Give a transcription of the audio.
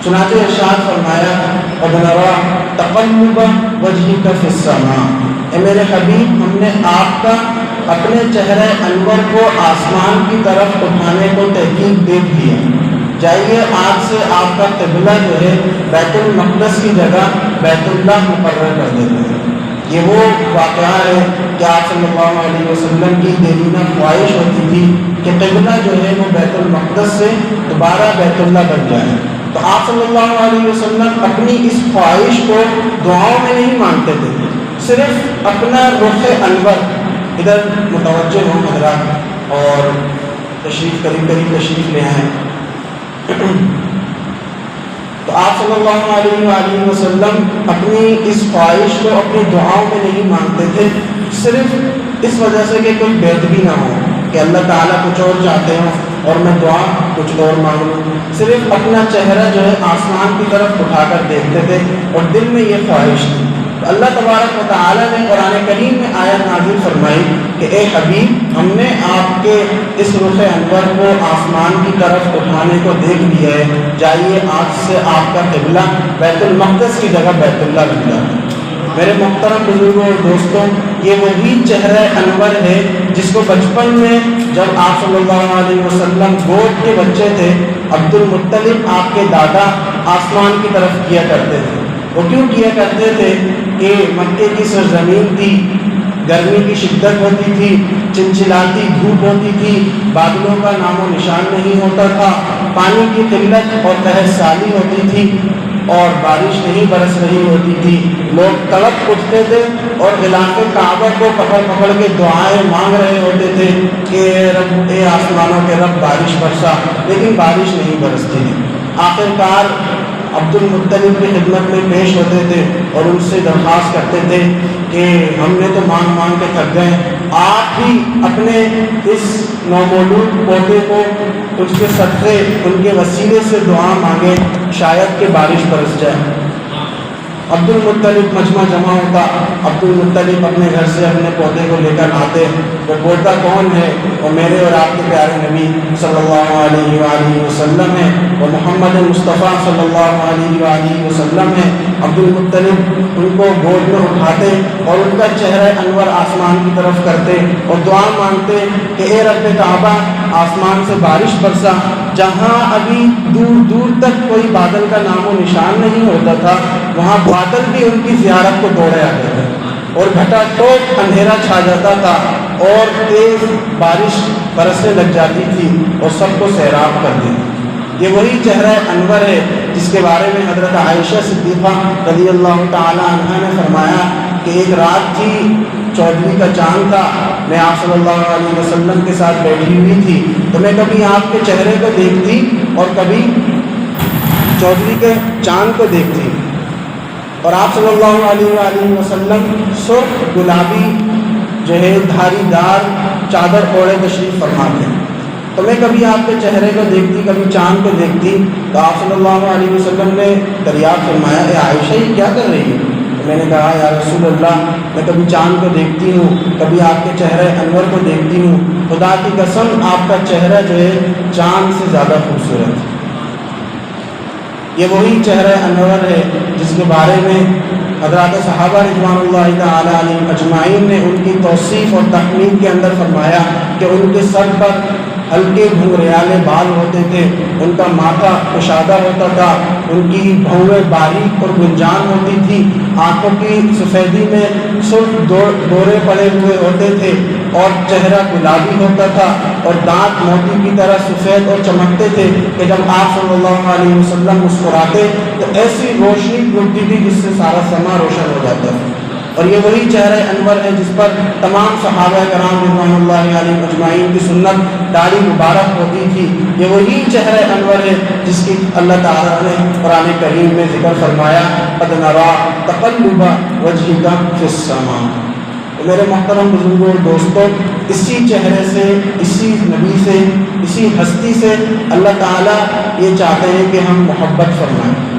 چنانچہ ارشاد فرمایا قد نرى تقلب وجهك في السماء، اے میرے حبیب ہم نے آپ کا اپنے چہرہ انور کو آسمان کی طرف اٹھانے کو تحقیق دیکھ لیا، جائیے آج سے آپ کا قبلہ جو ہے بیت المقدس کی جگہ بیت اللہ مقرر کر دیتے ہیں۔ یہ وہ واقعہ ہے کہ آپ صلی اللہ علیہ وسلم کی دیرینہ خواہش ہوتی تھی کہ قبلہ جو ہے وہ بیت المقدس سے دوبارہ بیت اللہ بن جائے، تو آپ صلی اللہ علیہ وسلم اپنی اس خواہش کو دعاؤں میں نہیں مانتے تھے، صرف اپنا رخ انور ادھر متوجہ ہوں حضرات اور تشریف قریب تشریف لے آئیں۔ تو آپ صلی اللہ علیہ وآلہ وسلم اپنی اس خواہش کو اپنی دعاؤں میں نہیں مانگتے تھے، صرف اس وجہ سے کہ کوئی بےدبی نہ ہو کہ اللہ تعالیٰ کچھ اور چاہتے ہوں اور میں دعا کچھ اور مانگوں، صرف اپنا چہرہ جو ہے آسمان کی طرف اٹھا کر دیکھتے تھے اور دل میں یہ خواہش تھی۔ تو اللہ تبارک و تعالیٰ نے قرآن کریم میں آیت نازل فرمائی کہ اے حبیب ہم نے آپ کے اس رخ انور کو آسمان کی طرف اٹھانے کو دیکھ لیا ہے، جائیے آج سے آپ کا قبلہ بیت المقدس کی جگہ بیت اللہ بن جائے۔ میرے محترم بزرگوں اور دوستوں، یہ وہی چہرہ انور ہے جس کو بچپن میں جب آپ صلی اللہ علیہ وسلم گود کے بچے تھے، عبد المطلب آپ کے دادا آسمان کی طرف کیا کرتے تھے۔ وہ کیوں کیا کرتے تھے کہ مکے کی سرزمین تھی، گرمی کی شدت ہوتی تھی، چنچلاتی دھوپ ہوتی تھی، بادلوں کا نام و نشان نہیں ہوتا تھا، پانی کی قلت اور قحط سالی ہوتی تھی اور بارش نہیں برس رہی ہوتی تھی، لوگ تڑپ اٹھتے تھے اور غلاف کعبہ کو پکڑ پکڑ کے دعائیں مانگ رہے ہوتے تھے کہ رب اے آسمانوں کے رب بارش برسا، لیکن بارش نہیں برستی تھی۔ آخرکار عبد المطلب کی خدمت میں پیش ہوتے تھے اور ان سے درخواست کرتے تھے کہ ہم نے تو مانگ مانگ کے تھک گئے، آپ ہی اپنے اس نومولود پوتے کو اس کے صدقے ان کے وسیلے سے دعا مانگے، شاید کہ بارش برس جائے۔ عبد المطلب مجمع جمع ہوتا، عبد المطلب اپنے گھر سے اپنے پودے کو لے کر آتے، وہ پودا کون ہے؟ وہ میرے اور آپ کے پیارے نبی صلی اللہ علیہ وآلہ وسلم ہے، وہ محمد مصطفیٰ صلی اللہ علیہ وآلہ وسلم ہے۔ عبد المطلب ان کو گود میں اٹھاتے اور ان کا چہرہ انور آسمان کی طرف کرتے اور دعا مانگتے کہ اے رب کعبہ آسمان سے بارش برسا۔ جہاں ابھی دور دور تک کوئی بادل کا نام و نشان نہیں ہوتا تھا، وہاں بادل بھی ان کی زیارت کو دوڑے آتے تھے اور گھٹا ٹوپ اندھیرا چھا جاتا تھا اور تیز بارش برسنے لگ جاتی تھی اور سب کو سیراب کر دیتی۔ یہ وہی چہرہ انور ہے جس کے بارے میں حضرت عائشہ صدیقہ رضی اللہ تعالی عنہا نے فرمایا کہ ایک رات تھی، 14ویں کا چاند تھا، میں آپ صلی اللہ علیہ وسلم کے ساتھ بیٹھی ہوئی تھی، تو میں کبھی آپ کے چہرے کو دیکھتی اور کبھی 14ویں کے چاند کو دیکھتی، اور آپ صلی اللہ علیہ وآلہ وسلم سرخ گلابی جو ہے دھاری دار چادر اوڑھے تشریف فرما تھے، تو میں کبھی آپ کے چہرے کو دیکھتی کبھی چاند کو دیکھتی، تو آپ صلی اللہ علیہ وسلم نے دریافت فرمایا اے عائشہ یہ کیا کر رہی ہے؟ تو میں نے کہا یا رسول اللہ میں کبھی چاند کو دیکھتی ہوں، کبھی آپ کے چہرے انور کو دیکھتی ہوں، خدا کی قسم آپ کا چہرہ جو ہے چاند سے زیادہ خوبصورت ہے۔ یہ وہی چہرہ انور ہے جس کے بارے میں حضرات صحابہ رضوان اللہ تعالی علیہم اجمعین نے ان کی توصیف اور تکمیل کے اندر فرمایا کہ ان کے سر پر ہلکے گھنگریالے بال ہوتے تھے، ان کا ماتھا کشادہ ہوتا تھا، ان کی بھویں باریک اور گنجان ہوتی تھی، آنکھوں کی سفیدی میں سرخ دورے پڑے ہوئے ہوتے تھے اور چہرہ گلابی ہوتا تھا اور دانت موتی کی طرح سفید اور چمکتے تھے کہ جب آپ صلی اللہ علیہ وسلم مسکراتے تو ایسی روشنی پھوٹتی تھی جس سے سارا سما روشن ہو جاتا ہے۔ اور یہ وہی چہرہ انور ہے جس پر تمام صحابہ کرام رضوان اللہ علیہم اجمعین کی سنت داڑھی مبارک ہوتی تھی۔ یہ وہی چہرہ انور ہے جس کی اللہ تعالیٰ نے قرآن کریم میں ذکر فرمایا قد نرى تقلب وجهك في السماء۔ میرے محترم بزرگوں اور دوستوں، اسی چہرے سے، اسی نبی سے، اسی ہستی سے اللہ تعالیٰ یہ چاہتے ہیں کہ ہم محبت فرمائیں۔